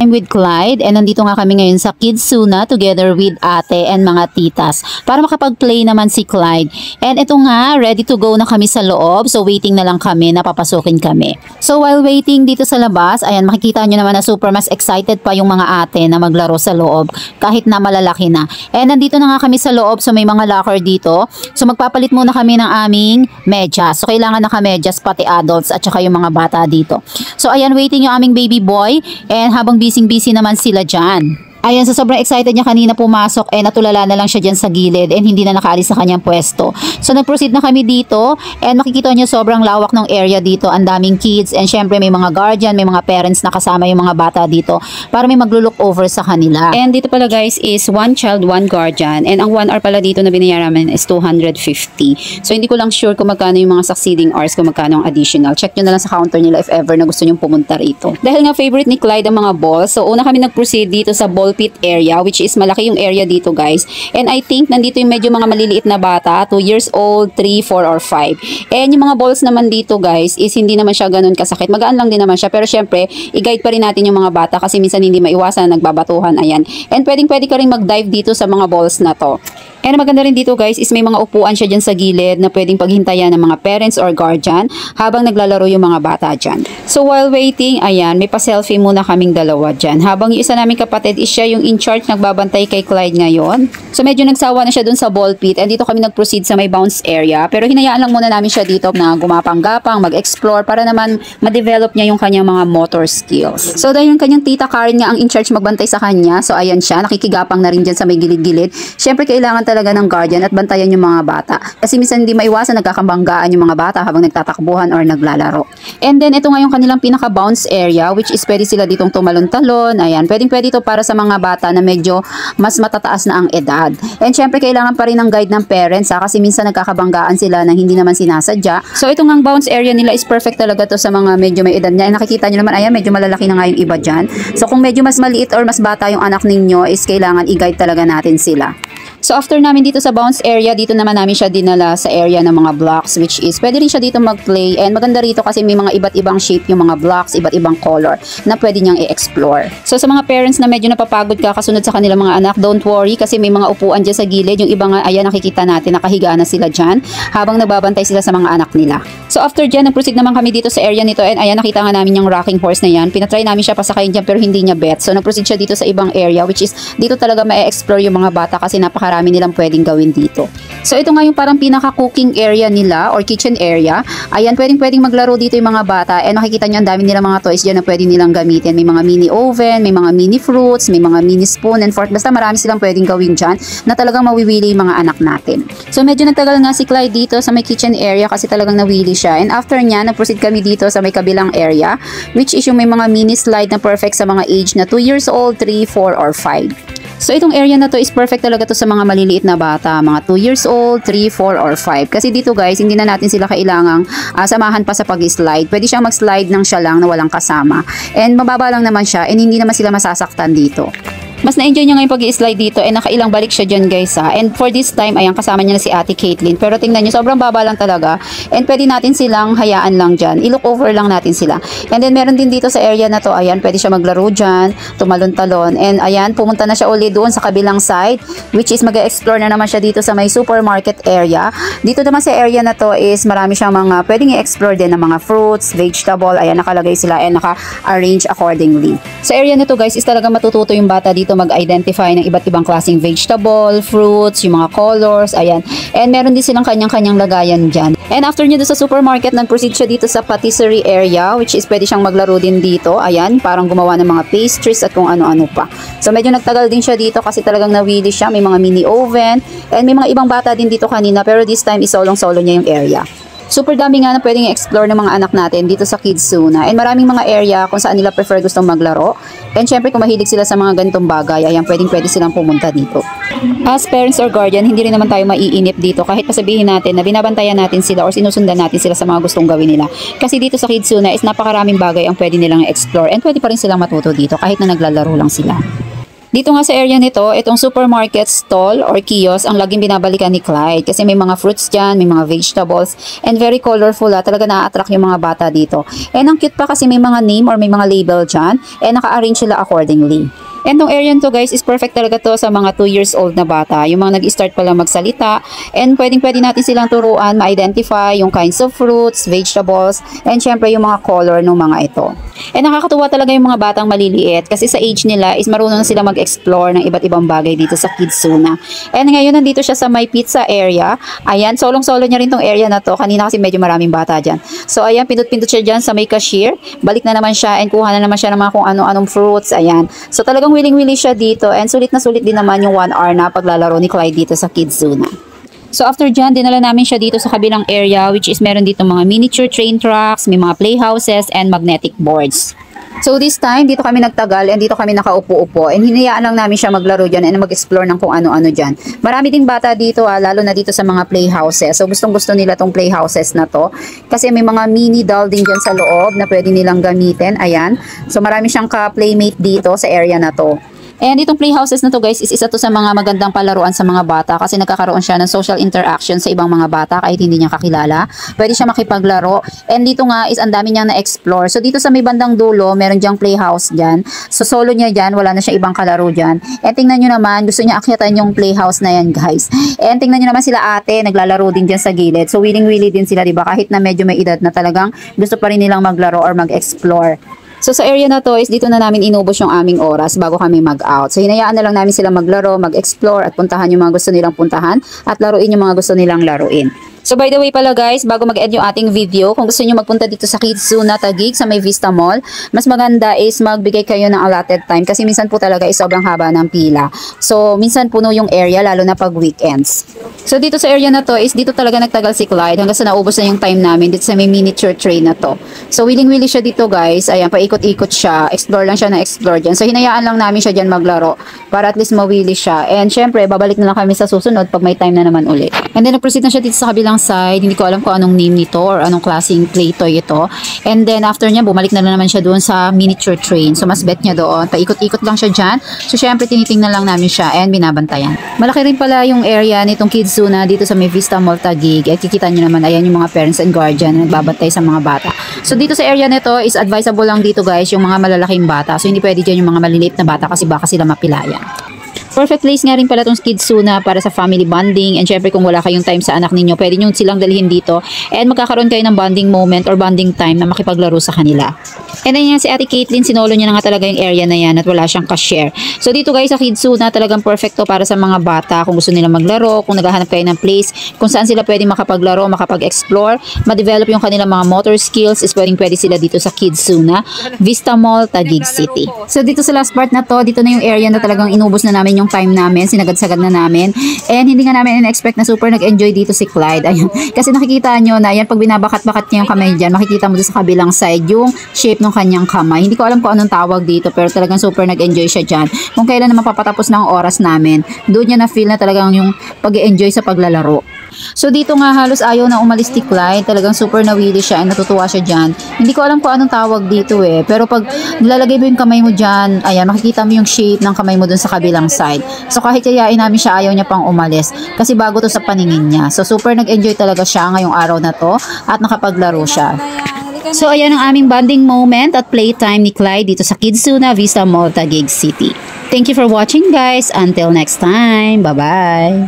time with Clyde and nandito nga kami ngayon sa Kidzuna together with ate and mga titas para makapag-play naman si Clyde. And ito nga, ready to go na kami sa loob, so waiting na lang kami na papasukin kami. So while waiting dito sa labas, ayan, makikita nyo naman na super mas excited pa yung mga ate na maglaro sa loob kahit na malalaki na. And nandito na nga kami sa loob, so may mga locker dito. So magpapalit muna kami ng aming medyas. So kailangan naka-medyas pati adults at saka yung mga bata dito. So ayan, waiting yung aming baby boy and habang busy naman sila dyan. Ayan, so sobrang excited niya kanina pumasok natulala na lang siya dyan sa gilid and hindi na nakaalis sa kanyang pwesto. So nag-proceed na kami dito and makikita niyo sobrang lawak ng area dito. Ang daming kids and syempre may mga guardian, may mga parents na kasama yung mga bata dito para may maglo-look over sa kanila. And dito pala guys is 1 child, 1 guardian and ang 1 hour pala dito na binayaran namin is 250. So hindi ko lang sure kung magkano yung mga succeeding hours, kung magkano ang additional. Check nyo na lang sa counter nila if ever na gusto nyo pumunta rito. Dahil nga favorite ni Clyde ang mga balls, so una kami nag-proceed dito sa ball pit area, which is malaki yung area dito guys. And I think nandito yung medyo mga maliliit na bata, 2 years old, 3, 4, or 5. And yung mga balls naman dito guys is hindi naman siya ganun kasakit. Magaan lang din naman siya, pero syempre i-guide pa rin natin yung mga bata kasi minsan hindi maiwasan na nagbabatuhan. Ayan. And pwede ka rin mag-dive dito sa mga balls na to. And maganda rin dito guys is may mga upuan siya dyan sa gilid na pwedeng paghintayan ng mga parents or guardian habang naglalaro yung mga bata dyan. So while waiting, ayan, may pa-selfie muna kaming dalawa dyan. Habang yung isa naming kapatid is siya yung in charge nagbabantay kay Clyde ngayon. So medyo nagsawa na siya dun sa ball pit and dito kami nag-proceed sa may bounce area. Pero hinayaan lang muna namin siya dito na gumapang-gapang, mag-explore para naman ma-develop niya yung kanyang mga motor skills. So dahil yung kanyang tita Karen nga ang in charge magbantay sa kanya, so ayan siya, nakikigapang na rin dyan sa may gilid-gilid. Syempre kailangan talaga ng guardian at bantayan yung mga bata. Kasi minsan hindi maiwasan nagkakabanggaan yung mga bata habang nagtatakbuhan or naglalaro. And then ito nga yung kanilang pinaka-bounce area which is pwede sila ditong tumalon-talon. Ayan, pwede ito para sa mga bata na medyo mas matataas na ang edad. And syempre kailangan pa rin ng guide ng parents kasi minsan nagkakabanggaan sila na hindi naman sinasadya. So itong ang bounce area nila is perfect talaga to sa mga medyo may edad niya. And nakikita nyo naman, ayan, medyo malalaki na nga yung iba dyan. So kung medyo mas maliit or mas bata yung anak ninyo is kailangan i-guide talaga natin sila. So after namin dito sa bounce area, dito naman namin siya dinala sa area ng mga blocks which is pwede rin siya dito mag-play and maganda rito kasi may mga iba't ibang shape yung mga blocks, iba't ibang color na pwede niyang i-explore. So sa mga parents na medyo napapagod ka kasunod sa kanilang mga anak, don't worry kasi may mga upuan dyan sa gilid. Yung iba nga, ayan, nakikita natin, nakahiga na sila dyan habang nagbabantay sila sa mga anak nila. So after dyan, nag-proceed naman kami dito sa area nito and ayan, nakita nga namin yung rocking horse na yan. Pinatry namin siya pasakayin dyan pero hindi niya bet. So nag-proceed siya dito sa ibang area which is dito talaga ma-explore yung mga bata kasi napakarami nilang pwedeng gawin dito. So ito nga yung parang pinaka-cooking area nila or kitchen area. Ayan, pwedeng maglaro dito yung mga bata and makikita nyo ang dami nilang mga toys dyan na pwede nilang gamitin. May mga mini oven, may mga mini fruits, may mga mini spoon and fork. Basta marami silang pwedeng gawin dyan na talagang mawiwili yung mga anak natin. So medyo nagtagal nga si Clyde dito sa may kitchen area kasi talagang nawili siya. And after nya, nag-proceed kami dito sa may kabilang area which is yung may mga mini slide na perfect sa mga age na 2 years old, 3, 4, or 5. So itong area na to is perfect talaga to sa mga maliliit na bata, mga 2 years old, 3, 4, or 5. Kasi dito guys, hindi na natin sila kailangang samahan pa sa pag-slide. Pwede siyang mag-slide ng siya lang na walang kasama. And mababa lang naman siya and hindi naman sila masasaktan dito. Mas na-enjoy niya ngayon pag-i-slide dito and nakailang balik siya dyan guys ha. And for this time, ayan, kasama niya na si Ate Caitlin. Pero tingnan niyo, sobrang baba lang talaga. And pwede natin silang hayaan lang dyan. I-look over lang natin sila. And then meron din dito sa area na to, ayan, pwede siya maglaro dyan, tumalon-talon. And ayan, pumunta na siya uli doon sa kabilang side, which is mag-explore na naman siya dito sa may supermarket area. Dito naman sa area na to is marami siyang mga pwedeng i-explore din ng mga fruits, vegetable. Ayan, nakalagay sila and naka-arrange accordingly. Sa area na to guys is talaga matututo yung bata dito mag-identify ng iba't ibang klaseng vegetable, fruits, yung mga colors, ayan. And meron din silang kanyang-kanyang lagayan dyan. And after nyo doon sa supermarket, nag-proceed siya dito sa patisserie area, which is pwede siyang maglaro din dito. Ayan, parang gumawa ng mga pastries at kung ano-ano pa. So medyo nagtagal din siya dito kasi talagang nawili siya. May mga mini oven and may mga ibang bata din dito kanina pero this time is solong-solo niya yung area. Super dami nga na pwedeng i-explore ng mga anak natin dito sa Kidzuna. And maraming mga area kung saan nila prefer gustong maglaro. And syempre kung mahilig sila sa mga ganitong bagay, ayan, pwede silang pumunta dito. As parents or guardian, hindi rin naman tayo maiinip dito kahit pasabihin natin na binabantayan natin sila or sinusundan natin sila sa mga gustong gawin nila. Kasi dito sa Kidzuna is napakaraming bagay ang pwede nilang i-explore and pwede pa rin silang matuto dito kahit na naglalaro lang sila. Dito nga sa area nito, itong supermarket stall or kiosk ang laging binabalikan ni Clyde kasi may mga fruits dyan, may mga vegetables, and very colorful talaga na-attract yung mga bata dito. And ang cute pa kasi may mga name or may mga label dyan, and naka-arrange sila accordingly. And tong area to guys is perfect talaga to sa mga 2 years old na bata. Yung mga nag-start pa lang magsalita. And pwede natin silang turuan, ma-identify yung kinds of fruits, vegetables, and syempre yung mga color ng mga ito. And nakakatuwa talaga yung mga batang maliliit kasi sa age nila is marunong na sila mag-explore ng iba't ibang bagay dito sa Kidzuna. And ngayon nandito siya sa may pizza area. Ayan, solong-solo niya rin tong area na to. Kanina kasi medyo maraming bata dyan. So ayan, pindot-pindot siya dyan sa may cashier. Balik na naman siya and kuha na naman siya ng mga kung ano-anong fruits. Ayan. So talagang willing-willing siya dito and sulit na sulit din naman yung 1 hour na paglalaro ni Clyde dito sa Kidzuna. So after dyan, dinala namin siya dito sa kabilang area which is meron dito mga miniature train tracks, may mga playhouses and magnetic boards. So this time, dito kami nagtagal and dito kami nakaupo-upo and hinayaan lang namin siya maglaro dyan and mag-explore ng kung ano-ano dyan. Marami ding bata dito lalo na dito sa mga playhouses. So gustong-gusto nila tong playhouses na to kasi may mga mini doll din dyan sa loob na pwede nilang gamitin. Ayan. So marami siyang ka-playmate dito sa area na to. And itong playhouses na to guys is isa to sa mga magandang palaruan sa mga bata kasi nagkakaroon siya ng social interaction sa ibang mga bata kahit hindi niya kakilala. Pwede siya makipaglaro. And dito nga is ang dami niyang na-explore. So dito sa may bandang dulo, meron diyang playhouse dyan. So solo niya dyan, wala na siya ibang kalaro dyan. And tingnan nyo naman, gusto niya akyatan yung playhouse na yan guys. And tingnan nyo naman sila ate, naglalaro din dyan sa gilid. So willing-willing din sila, diba? Kahit na medyo may edad na talagang gusto pa rin nilang maglaro or mag-explore. So sa area na to is dito na namin inubos yung aming oras bago kami mag-out. So hinayaan na lang namin sila maglaro, mag-explore at puntahan yung mga gusto nilang puntahan at laruin yung mga gusto nilang laruin. So by the way pala guys, bago mag-end yung ating video, kung gusto niyo magpunta dito sa Kidzuna Taguig sa may Vista Mall, mas maganda is magbigay kayo ng allotted time kasi minsan po talaga is sobrang haba ng pila. So minsan puno yung area lalo na pag weekends. So dito sa area na to is dito talaga nagtagal si Clyde hanggang sa naubos na yung time namin dito sa may miniature train na to. So willing-willing siya dito guys. Ayan, paikot-ikot siya. Explore lang siya na explore dyan. So hinayaan lang namin siya dyan maglaro para at least mawili siya. And syempre, babalik na lang kami sa susunod pag may time na naman ulit. And then nag-proceed na siya dito sa kabilang side. Hindi ko alam kung anong name nito or anong klaseng play toy ito. And then after niya, bumalik na lang naman siya doon sa miniature train. So mas bet niya doon. Paikot-ikot lang siya dyan. So syempre, tinitingnan lang namin siya and binabantayan. Malaki rin pala yung area nitong Kidzuna dito sa may Vista Mall Taguig. At kikita nyo naman, ayan yung mga parents and guardian na nagbabantay sa mga bata. So dito sa area nito is advisable lang dito guys yung mga malalaking bata. So hindi pwede dyan yung mga maliliit na bata kasi baka sila mapilayan. Perfect place nga rin pala itong Kidzuna para sa family bonding and syempre kung wala kayong time sa anak ninyo, pwede nyo silang dalhin dito and magkakaroon kayo ng bonding moment or bonding time na makipaglaro sa kanila. And then yan si Ate Caitlin, sinolo niya na nga talaga yung area na yan at wala siyang ka-share. So dito guys sa Kidzuna talagang perfecto para sa mga bata kung gusto nila maglaro, kung naghahanap kayo ng place kung saan sila pwede makapaglaro, makapag-explore, ma-develop yung kanilang mga motor skills is pwede sila dito sa Kidzuna, Vista Mall, Taguig City. So dito sa last part na to, dito na yung area na talagang inubos na namin yung time namin, sinagad-sagad na namin. And hindi nga namin in-expect na super nag-enjoy dito si Clyde. Ayun. Kasi nakikita nyo na yan, pag binabakat-bakat niya yung kamay dyan, makikita mo doon sa kabilang side yung shape ng kanyang kamay. Hindi ko alam kung anong tawag dito, pero talagang super nag-enjoy siya dyan. Kung kailan naman papatapos ng oras namin, doon niya na-feel na talagang yung pag-enjoy sa paglalaro. So dito nga halos ayaw na umalis si Clyde, talagang super nawili siya and natutuwa siya dyan. Hindi ko alam kung anong tawag dito pero pag nilalagay mo yung kamay mo dyan, ayan, makikita mo yung shape ng kamay mo dun sa kabilang side. So kahit yayain namin siya, ayaw niya pang umalis kasi bago to sa paningin niya. So super nag-enjoy talaga siya ngayong araw na to at nakapaglaro siya. So ayan ang aming bonding moment at playtime ni Clyde dito sa Kidzuna Vista Mall, Taguig City. Thank you for watching guys. Until next time. Bye-bye.